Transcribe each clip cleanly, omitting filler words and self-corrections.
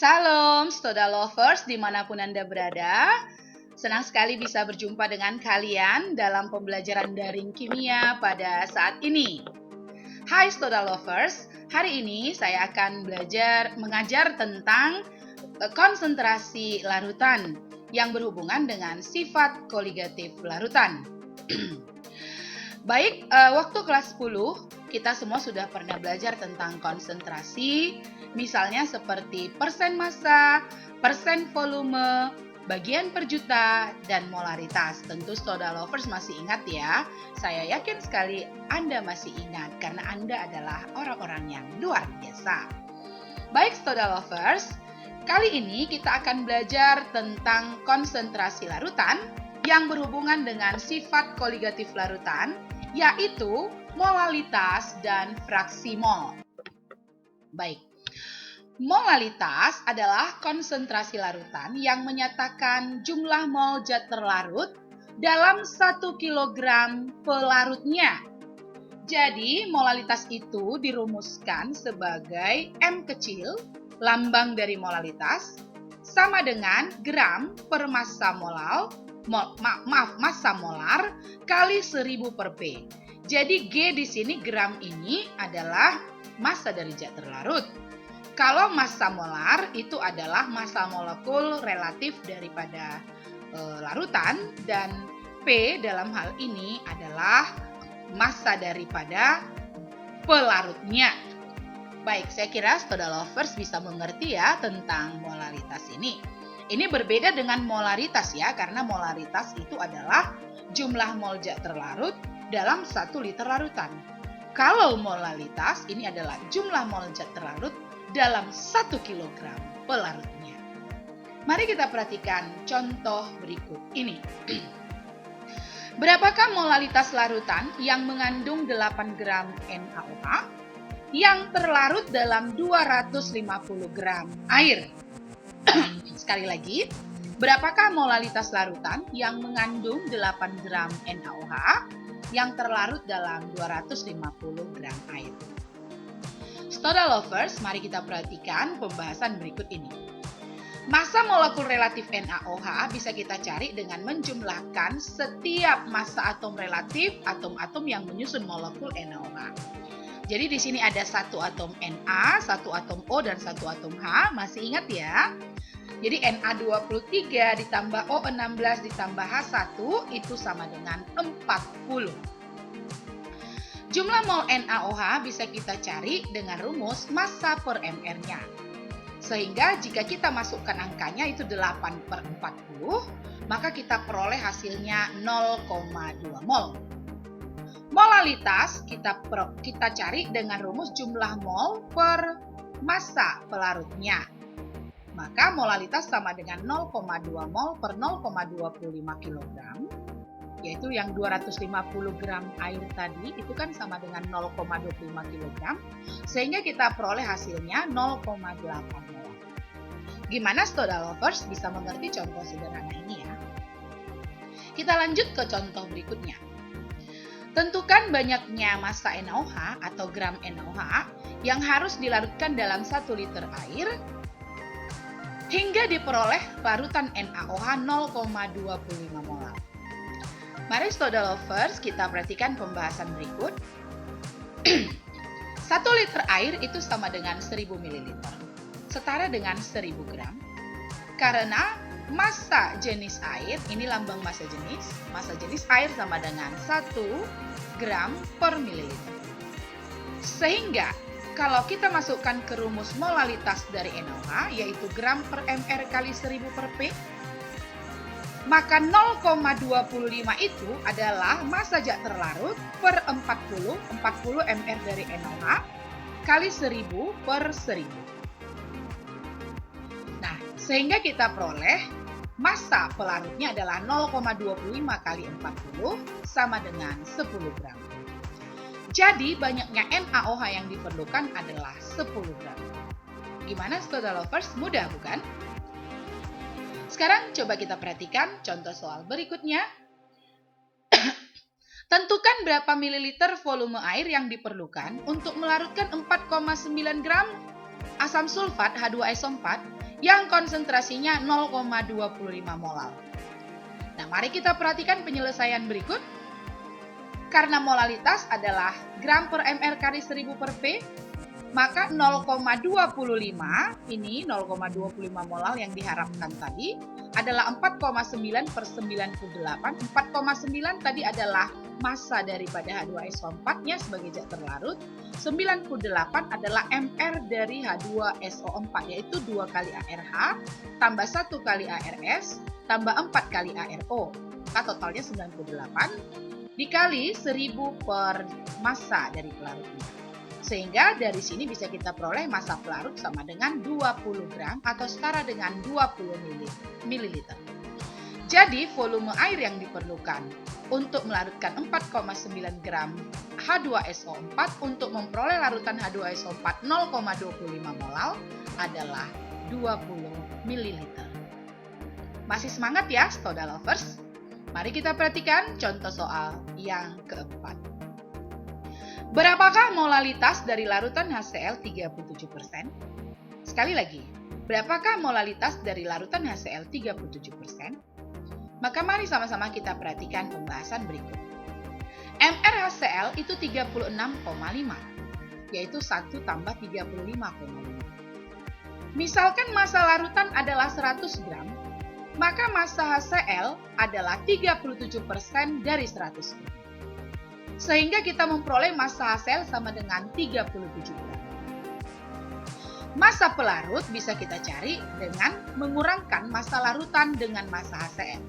Salam, Stoda Lovers dimanapun Anda berada. Senang sekali bisa berjumpa dengan kalian dalam pembelajaran daring kimia pada saat ini. Hai Stoda Lovers, hari ini saya akan mengajar tentang konsentrasi larutan yang berhubungan dengan sifat koligatif larutan. Baik, waktu kelas 10 kita semua sudah pernah belajar tentang konsentrasi, misalnya seperti persen massa, persen volume, bagian per juta, dan molaritas. Tentu Stoda Lovers masih ingat ya. Saya yakin sekali Anda masih ingat karena Anda adalah orang-orang yang luar biasa. Baik Stoda Lovers, kali ini kita akan belajar tentang konsentrasi larutan yang berhubungan dengan sifat koligatif larutan, yaitu molalitas dan fraksi mol. Baik, molalitas adalah konsentrasi larutan yang menyatakan jumlah mol zat terlarut dalam 1 kg pelarutnya. Jadi, molalitas itu dirumuskan sebagai M kecil, lambang dari molalitas, sama dengan gram per massa molar kali 1000 per P. Jadi G di sini gram ini adalah massa dari zat terlarut. Kalau massa molar itu adalah massa molekul relatif daripada larutan, dan P dalam hal ini adalah massa daripada pelarutnya. Baik, saya kira Stoda Lovers bisa mengerti ya tentang molaritas ini. Ini berbeda dengan molaritas ya, karena molaritas itu adalah jumlah mol zat terlarut dalam 1 liter larutan. Kalau molalitas ini adalah jumlah mol zat terlarut dalam 1 kg pelarutnya. Mari kita perhatikan contoh berikut ini. Berapakah molalitas larutan yang mengandung 8 gram NaOH yang terlarut dalam 250 gram air? Sekali lagi, berapakah molalitas larutan yang mengandung 8 gram NaOH yang terlarut dalam 250 gram air? Stoda Lovers, mari kita perhatikan pembahasan berikut ini. Massa molekul relatif NaOH bisa kita cari dengan menjumlahkan setiap massa atom relatif atom-atom yang menyusun molekul NaOH. Jadi di sini ada 1 atom Na, 1 atom O, dan 1 atom H. Masih ingat ya? Jadi Na23 ditambah O16 ditambah H1 itu sama dengan 40. Jumlah mol NaOH bisa kita cari dengan rumus massa per mR-nya. Sehingga jika kita masukkan angkanya itu 8 per 40, maka kita peroleh hasilnya 0,2 mol. Molalitas kita cari dengan rumus jumlah mol per massa pelarutnya. Maka molalitas sama dengan 0,2 mol per 0,25 kg, yaitu yang 250 gram air tadi itu kan sama dengan 0,25 kg, sehingga kita peroleh hasilnya 0,8 mol. Gimana Stoda Lovers bisa mengerti contoh sederhana ini ya? Kita lanjut ke contoh berikutnya. Tentukan banyaknya massa NaOH atau gram NaOH yang harus dilarutkan dalam 1 liter air hingga diperoleh larutan NaOH 0,25 molar. Mari Stoda Lovers kita perhatikan pembahasan berikut. 1 liter air itu sama dengan 1000 ml, setara dengan 1000 gram. Karena massa jenis air, ini lambang massa jenis air sama dengan 1 gram per mililiter. Sehingga kalau kita masukkan ke rumus molalitas dari NaOH, yaitu gram per mR kali 1000 per P, maka 0,25 itu adalah massa zat terlarut per 40 mR dari NaOH kali 1000 per 1000. Nah, sehingga kita peroleh massa pelarutnya adalah 0,25 kali 40 sama dengan 10 gram. Jadi banyaknya NaOH yang diperlukan adalah 10 gram. Gimana Stoda Lovers? Mudah bukan? Sekarang coba kita perhatikan contoh soal berikutnya. Tentukan berapa mililiter volume air yang diperlukan untuk melarutkan 4,9 gram asam sulfat H2SO4 yang konsentrasinya 0,25 molal. Nah, mari kita perhatikan penyelesaian berikut. Karena molalitas adalah gram per ml kali 1000 per V, maka 0,25 ini 0,25 molal yang diharapkan tadi adalah 4,9 per 98. 4,9 tadi adalah massa daripada H2SO4-nya sebagai zat terlarut. 98 adalah MR dari H2SO4, yaitu 2 kali ARH tambah 1 kali ARS tambah 4 kali ARO. Maka totalnya 98 dikali 1000 per massa dari pelarutnya. Sehingga dari sini bisa kita peroleh massa pelarut sama dengan 20 gram atau setara dengan 20 ml. Jadi volume air yang diperlukan untuk melarutkan 4,9 gram H2SO4 untuk memperoleh larutan H2SO4 0,25 molal adalah 20 ml. Masih semangat ya, Stoda Lovers? Mari kita perhatikan contoh soal yang keempat. Berapakah molalitas dari larutan HCl 37%? Sekali lagi, berapakah molalitas dari larutan HCl 37%? Maka mari sama-sama kita perhatikan pembahasan berikut. MrHCl itu 36,5, yaitu 1 tambah 35,5. Misalkan massa larutan adalah 100 gram, maka massa HCl adalah 37% dari 100 gram. Sehingga kita memperoleh massa HCl sama dengan 37 gram. Massa pelarut bisa kita cari dengan mengurangkan massa larutan dengan massa HCl,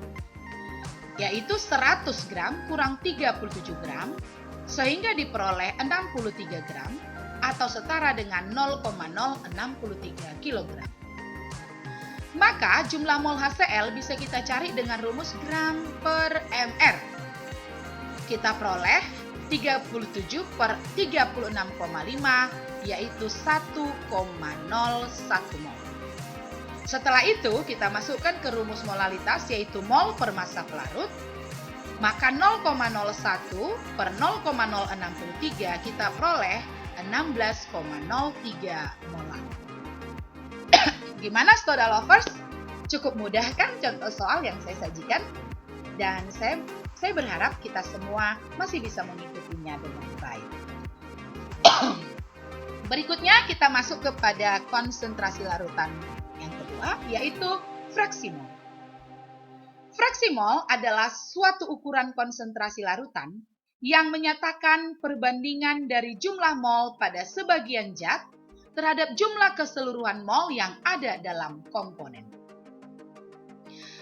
yaitu 100 gram kurang 37 gram, sehingga diperoleh 63 gram atau setara dengan 0,063 kg. Maka jumlah mol HCl bisa kita cari dengan rumus gram per mr. Kita peroleh 37 per 36,5 yaitu 1,01 mol. Setelah itu kita masukkan ke rumus molalitas yaitu mol per massa pelarut. Maka 0,01 per 0,063 kita peroleh 16,03 molar. Gimana Stoda Lovers? Cukup mudah kan contoh soal yang saya sajikan? Dan saya berharap kita semua masih bisa mengikutinya dengan baik. Berikutnya kita masuk kepada konsentrasi larutan yang kedua, yaitu fraksi mol. Fraksi mol adalah suatu ukuran konsentrasi larutan yang menyatakan perbandingan dari jumlah mol pada sebagian zat terhadap jumlah keseluruhan mol yang ada dalam komponen.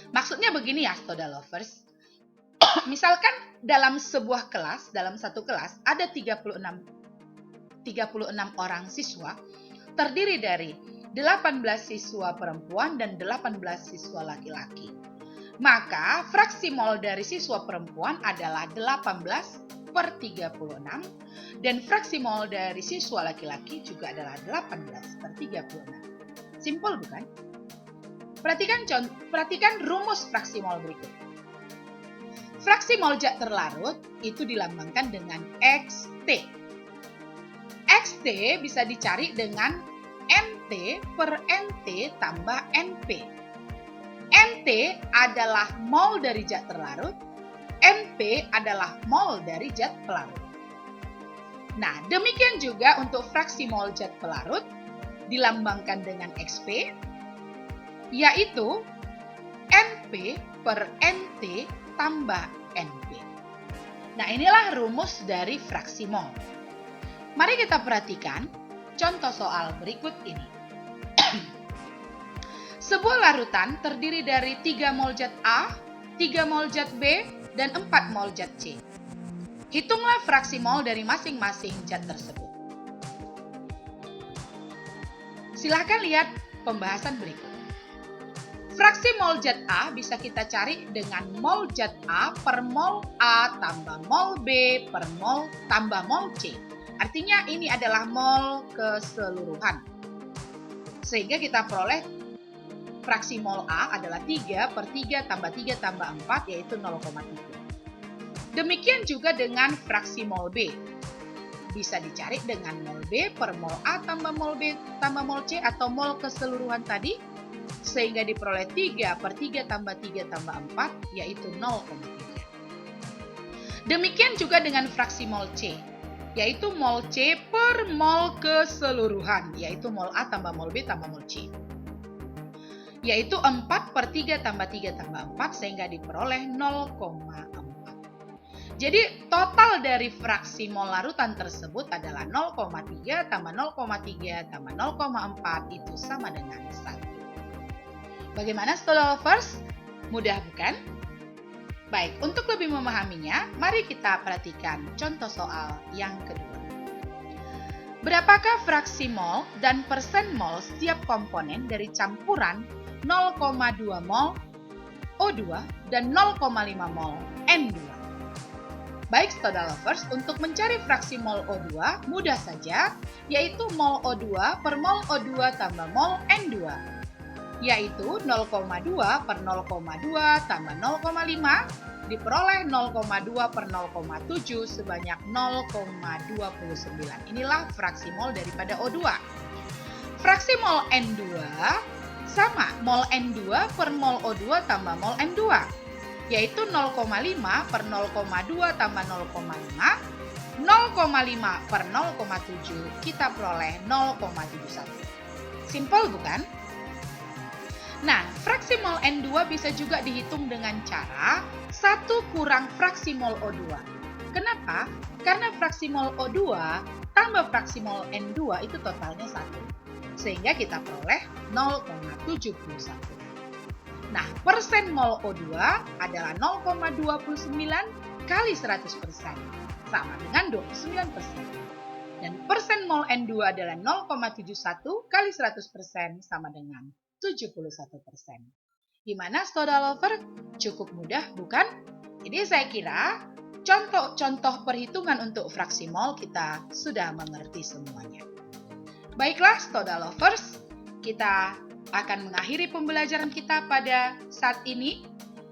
Maksudnya begini ya, Stoda Lovers. Misalkan dalam sebuah kelas, dalam satu kelas ada 36 orang siswa, terdiri dari 18 siswa perempuan dan 18 siswa laki-laki. Maka fraksi mol dari siswa perempuan adalah 18 per 36 dan fraksi mol dari siswa laki-laki juga adalah 18 per 36. Simpel bukan? Perhatikan rumus fraksi mol berikut. Fraksi mol zat terlarut itu dilambangkan dengan XT. XT bisa dicari dengan NT per NT tambah NP. NT adalah mol dari zat terlarut, NP adalah mol dari zat pelarut. Nah, demikian juga untuk fraksi mol zat pelarut dilambangkan dengan XP, yaitu NP per NT tambah NP. Nah, inilah rumus dari fraksi mol. Mari kita perhatikan contoh soal berikut ini. Sebuah larutan terdiri dari 3 mol zat A, 3 mol zat B, dan 4 mol zat C. Hitunglah fraksi mol dari masing-masing zat tersebut. Silahkan lihat pembahasan berikut. Fraksi mol zat A bisa kita cari dengan mol zat A per mol A tambah mol B per mol tambah mol C. Artinya ini adalah mol keseluruhan. Sehingga kita peroleh fraksi mol A adalah 3 per 3 tambah 3 tambah 4 yaitu 0,3. Demikian juga dengan fraksi mol B. Bisa dicari dengan mol B per mol A tambah mol B tambah mol C atau mol keseluruhan tadi sehingga diperoleh 3 per 3 tambah 3 tambah 4, yaitu 0,3. Demikian juga dengan fraksi mol C, yaitu mol C per mol keseluruhan, yaitu mol A tambah mol B tambah mol C, yaitu 4 per 3 tambah 3 tambah 4, sehingga diperoleh 0,4. Jadi total dari fraksi mol larutan tersebut adalah 0,3 tambah 0,3 tambah 0,4 itu sama dengan 1. Bagaimana Stoda Lovers? Mudah bukan? Baik, untuk lebih memahaminya, mari kita perhatikan contoh soal yang kedua. Berapakah fraksi mol dan persen mol setiap komponen dari campuran 0,2 mol O2 dan 0,5 mol N2? Baik Stoda Lovers, untuk mencari fraksi mol O2 mudah saja, yaitu mol O2 per mol O2 tambah mol N2, yaitu 0,2 per 0,2 tambah 0,5 diperoleh 0,2 per 0,7 sebanyak 0,29. Inilah fraksi mol daripada O2. Fraksi mol N2 sama mol N2 per mol O2 tambah mol N2, yaitu 0,5 per 0,2 tambah 0,5, 0,5 per 0,7, kita peroleh 0,71. Simpel bukan? Nah, fraksi mol N2 bisa juga dihitung dengan cara 1 kurang fraksi mol O2. Kenapa? Karena fraksi mol O2 tambah fraksi mol N2 itu totalnya 1. Sehingga kita peroleh 0,71. Nah, persen mol O2 adalah 0,29 kali 100%, sama dengan 29%. Dan persen mol N2 adalah 0,71 kali 100%, sama dengan 71%. Gimana Stoda Lover? Cukup mudah, bukan? Jadi saya kira contoh-contoh perhitungan untuk fraksi mol kita sudah mengerti semuanya. Baiklah Stoda Lovers, kita akan mengakhiri pembelajaran kita pada saat ini.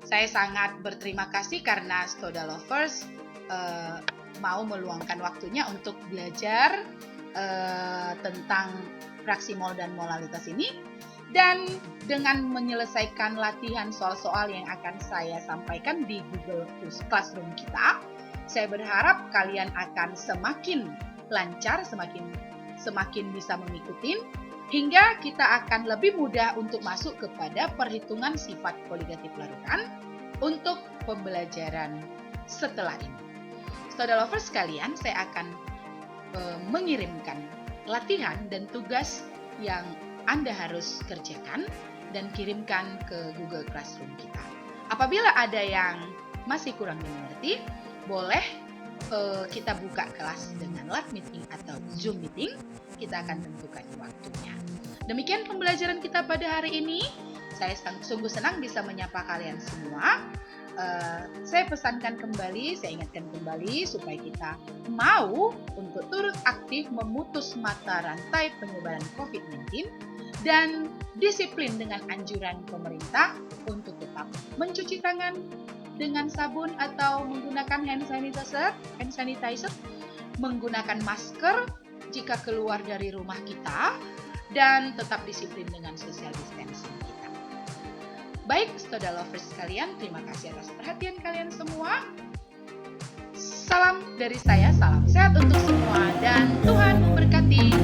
Saya sangat berterima kasih karena Stoda Lovers mau meluangkan waktunya untuk belajar tentang fraksi mol dan molalitas ini. Dan dengan menyelesaikan latihan soal-soal yang akan saya sampaikan di Google Classroom kita, saya berharap kalian akan semakin lancar, semakin bisa mengikuti, hingga kita akan lebih mudah untuk masuk kepada perhitungan sifat koligatif larutan untuk pembelajaran setelah ini. Stoda Lovers sekalian, saya akan mengirimkan latihan dan tugas yang Anda harus kerjakan dan kirimkan ke Google Classroom kita. Apabila ada yang masih kurang dimengerti, boleh kita buka kelas dengan live meeting atau Zoom meeting. Kita akan tentukan waktunya. Demikian pembelajaran kita pada hari ini. Saya sungguh senang bisa menyapa kalian semua. Saya pesankan kembali, saya ingatkan kembali supaya kita mau untuk turut aktif memutus mata rantai penyebaran COVID-19 dan disiplin dengan anjuran pemerintah untuk tetap mencuci tangan dengan sabun atau menggunakan hand sanitizer, menggunakan masker jika keluar dari rumah kita, dan tetap disiplin dengan social distancing kita. Baik, Stoda Lovers sekalian, terima kasih atas perhatian kalian semua. Salam dari saya, salam sehat untuk semua, dan Tuhan memberkati.